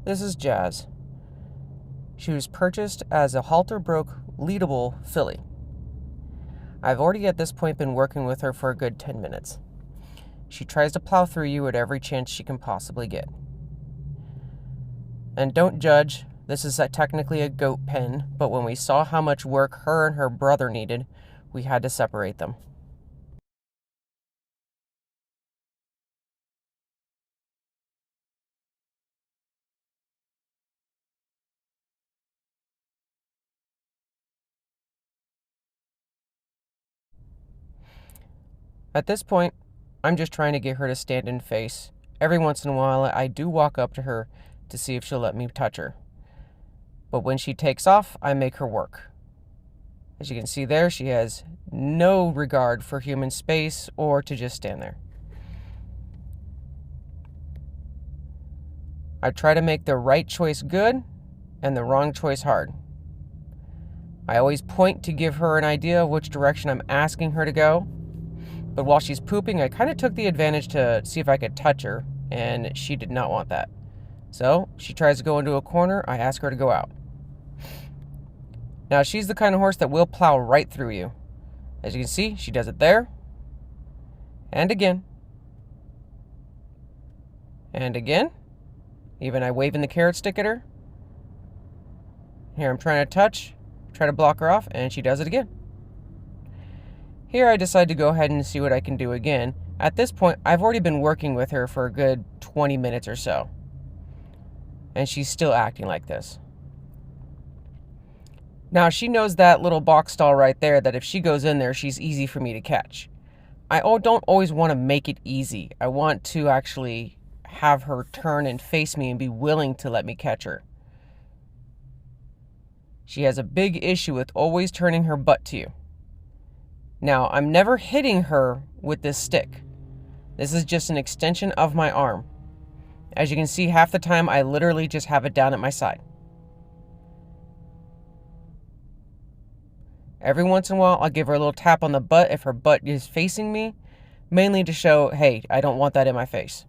This is Jazz. She was purchased as a halter-broke, leadable filly. I've already at this point been working with her for a good 10 minutes. She tries to plow through you at every chance she can possibly get. And don't judge, this is technically a goat pen, but when we saw how much work her and her brother needed, we had to separate them. At this point, I'm just trying to get her to stand and face. Every once in a while, I do walk up to her to see if she'll let me touch her. But when she takes off, I make her work. As you can see there, she has no regard for human space or to just stand there. I try to make the right choice good and the wrong choice hard. I always point to give her an idea of which direction I'm asking her to go. But while she's pooping, I kind of took the advantage to see if I could touch her, and she did not want that. So she tries to go into a corner, I ask her to go out. Now she's the kind of horse that will plow right through you. As you can see, she does it there, and again, and again. Even I waving the carrot stick at her. Here I'm trying to touch, try to block her off, and she does it again. Here I decide to go ahead and see what I can do again. At this point, I've already been working with her for a good 20 minutes or so. And she's still acting like this. Now she knows that little box stall right there, that if she goes in there, she's easy for me to catch. I don't always want to make it easy. I want to actually have her turn and face me and be willing to let me catch her. She has a big issue with always turning her butt to you. Now, I'm never hitting her with this stick. This is just an extension of my arm. As you can see, half the time I literally just have it down at my side. Every once in a while, I'll give her a little tap on the butt if her butt is facing me, mainly to show, hey, I don't want that in my face.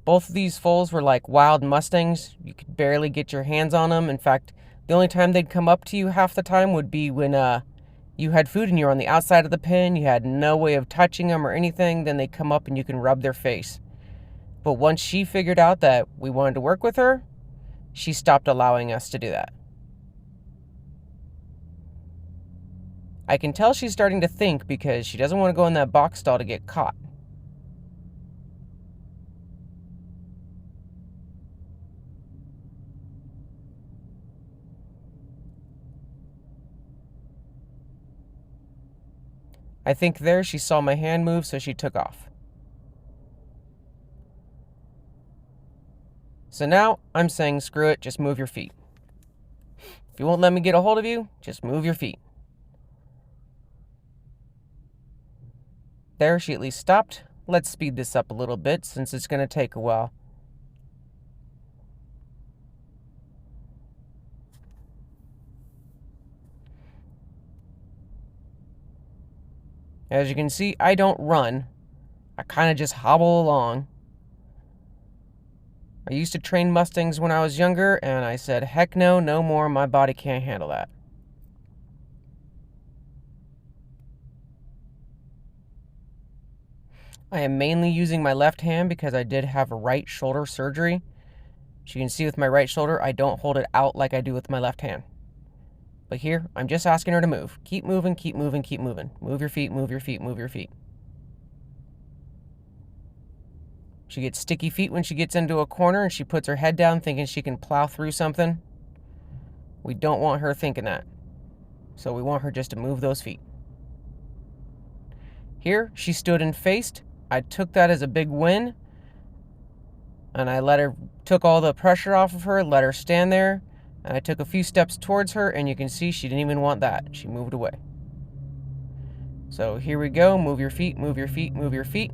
Both of these foals were like wild Mustangs. You could barely get your hands on them. In fact, the only time they'd come up to you half the time would be when you had food and you were on the outside of the pen. You had no way of touching them or anything. Then they'd come up and you can rub their face. But once she figured out that we wanted to work with her, she stopped allowing us to do that. I can tell she's starting to think because she doesn't want to go in that box stall to get caught. I think there she saw my hand move, so she took off. So now I'm saying, screw it, just move your feet. If you won't let me get a hold of you, just move your feet. There, she at least stopped. Let's speed this up a little bit since it's going to take a while. As you can see, I don't run. I kind of just hobble along. I used to train Mustangs when I was younger, and I said, heck no, no more, my body can't handle that. I am mainly using my left hand because I did have a right shoulder surgery. As you can see with my right shoulder, I don't hold it out like I do with my left hand. But here, I'm just asking her to move. Keep moving, keep moving, keep moving. Move your feet, move your feet, move your feet. She gets sticky feet when she gets into a corner and she puts her head down thinking she can plow through something. We don't want her thinking that. So we want her just to move those feet. Here, she stood and faced. I took that as a big win. And I took all the pressure off of her, let her stand there. And I took a few steps towards her, and you can see she didn't even want that. She moved away. So here we go. Move your feet, move your feet, move your feet.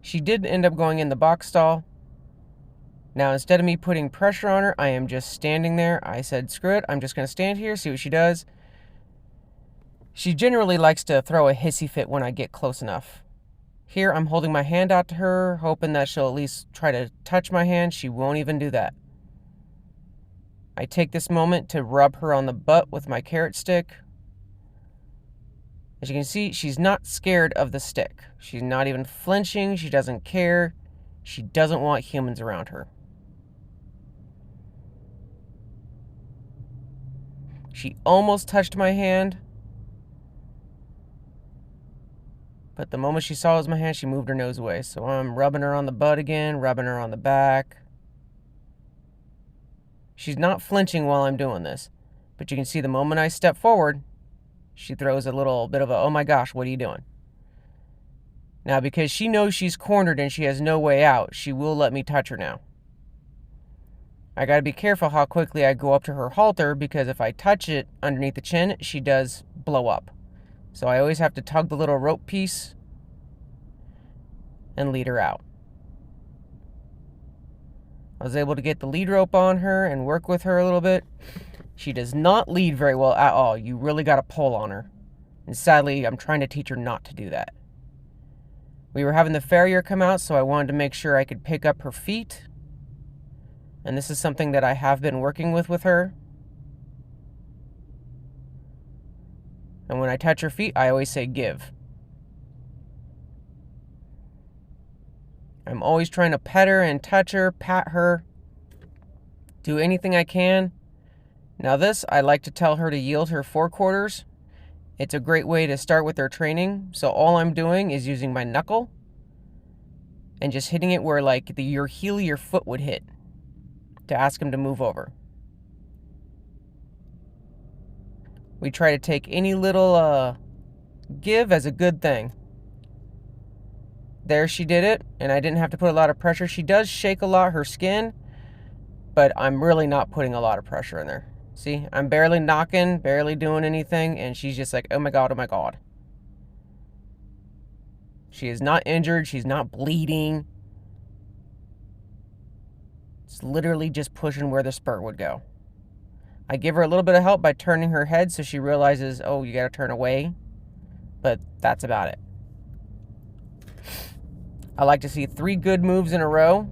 She did end up going in the box stall. Now, instead of me putting pressure on her, I am just standing there. I said, screw it, I'm just going to stand here, see what she does. She generally likes to throw a hissy fit when I get close enough. Here, I'm holding my hand out to her, hoping that she'll at least try to touch my hand. She won't even do that. I take this moment to rub her on the butt with my carrot stick. As you can see, she's not scared of the stick. She's not even flinching. She doesn't care. She doesn't want humans around her. She almost touched my hand. But the moment she saw it was my hand, she moved her nose away. So I'm rubbing her on the butt again, rubbing her on the back. She's not flinching while I'm doing this. But you can see the moment I step forward, she throws a little bit of a, oh my gosh, what are you doing? Now, because she knows she's cornered and she has no way out, she will let me touch her now. I gotta be careful how quickly I go up to her halter, because if I touch it underneath the chin, she does blow up. So I always have to tug the little rope piece and lead her out. I was able to get the lead rope on her and work with her a little bit. She does not lead very well at all. You really got to pull on her. And sadly, I'm trying to teach her not to do that. We were having the farrier come out, so I wanted to make sure I could pick up her feet. And this is something that I have been working with her. And when I touch her feet, I always say give. I'm always trying to pet her and touch her, pat her, do anything I can. Now this, I like to tell her to yield her forequarters. It's a great way to start with their training. So all I'm doing is using my knuckle and just hitting it where like your heel of your foot would hit to ask him to move over. We try to take any little give as a good thing. There, she did it, and I didn't have to put a lot of pressure. She does shake a lot, her skin, but I'm really not putting a lot of pressure in there. See, I'm barely knocking, barely doing anything, and she's just like, oh my God, oh my God. She is not injured, she's not bleeding. It's literally just pushing where the spurt would go. I give her a little bit of help by turning her head so she realizes, oh, you gotta turn away. But that's about it. I like to see 3 good moves in a row.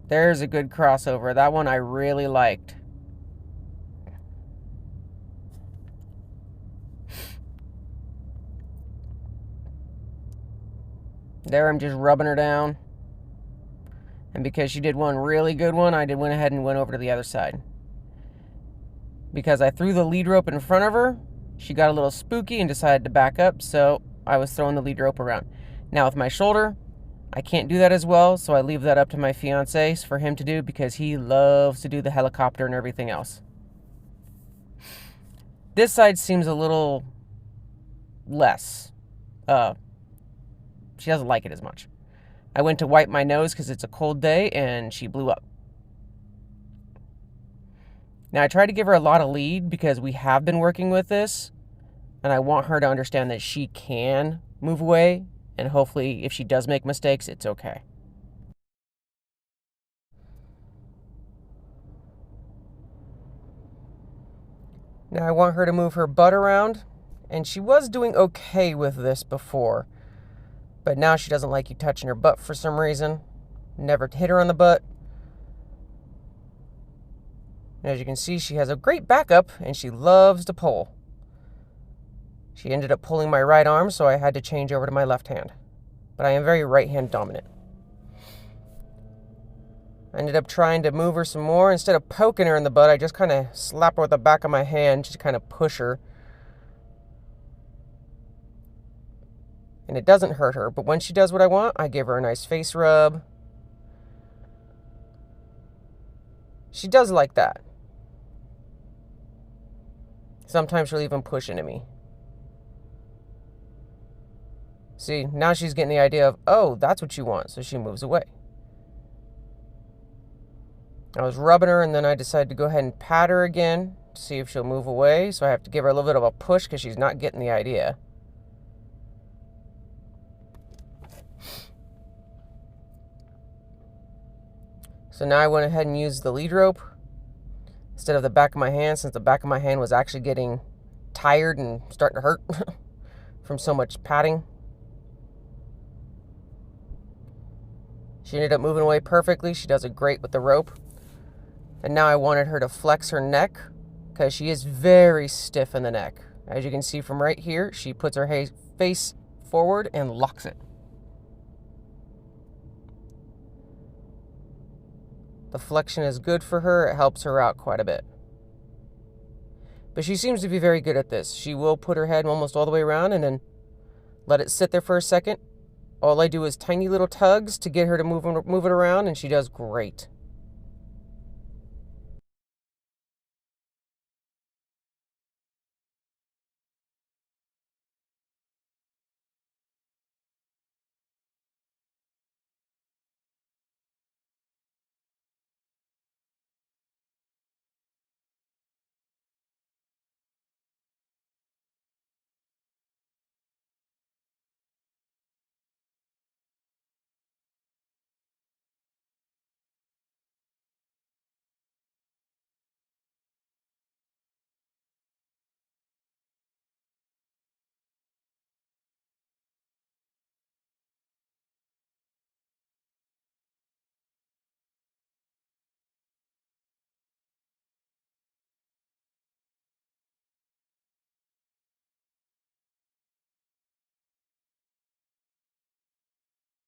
There's a good crossover. That one I really liked. There, I'm just rubbing her down. And because she did one really good one, I went ahead and went over to the other side. Because I threw the lead rope in front of her, she got a little spooky and decided to back up, so I was throwing the lead rope around. Now with my shoulder, I can't do that as well, so I leave that up to my fiance for him to do, because he loves to do the helicopter and everything else. This side seems a little less. She doesn't like it as much. I went to wipe my nose because it's a cold day, and she blew up. Now, I try to give her a lot of lead because we have been working with this, and I want her to understand that she can move away, and hopefully, if she does make mistakes, it's okay. Now, I want her to move her butt around, and she was doing okay with this before, but now she doesn't like you touching her butt for some reason. Never hit her on the butt. And as you can see, she has a great backup, and she loves to pull. She ended up pulling my right arm, so I had to change over to my left hand. But I am very right hand dominant. I ended up trying to move her some more. Instead of poking her in the butt, I just kind of slap her with the back of my hand, just kind of push her. And it doesn't hurt her, but when she does what I want, I give her a nice face rub. She does like that. Sometimes she'll even push into me. See, now she's getting the idea of, oh, that's what you want, so she moves away. I was rubbing her, and then I decided to go ahead and pat her again to see if she'll move away, so I have to give her a little bit of a push because she's not getting the idea. So now I went ahead and used the lead rope instead of the back of my hand, since the back of my hand was actually getting tired and starting to hurt from so much patting. She ended up moving away perfectly. She does it great with the rope. And now I wanted her to flex her neck because she is very stiff in the neck. As you can see from right here, she puts her face forward and locks it. The flexion is good for her. It helps her out quite a bit. But she seems to be very good at this. She will put her head almost all the way around and then let it sit there for a second. All I do is tiny little tugs to get her to move it around, and she does great.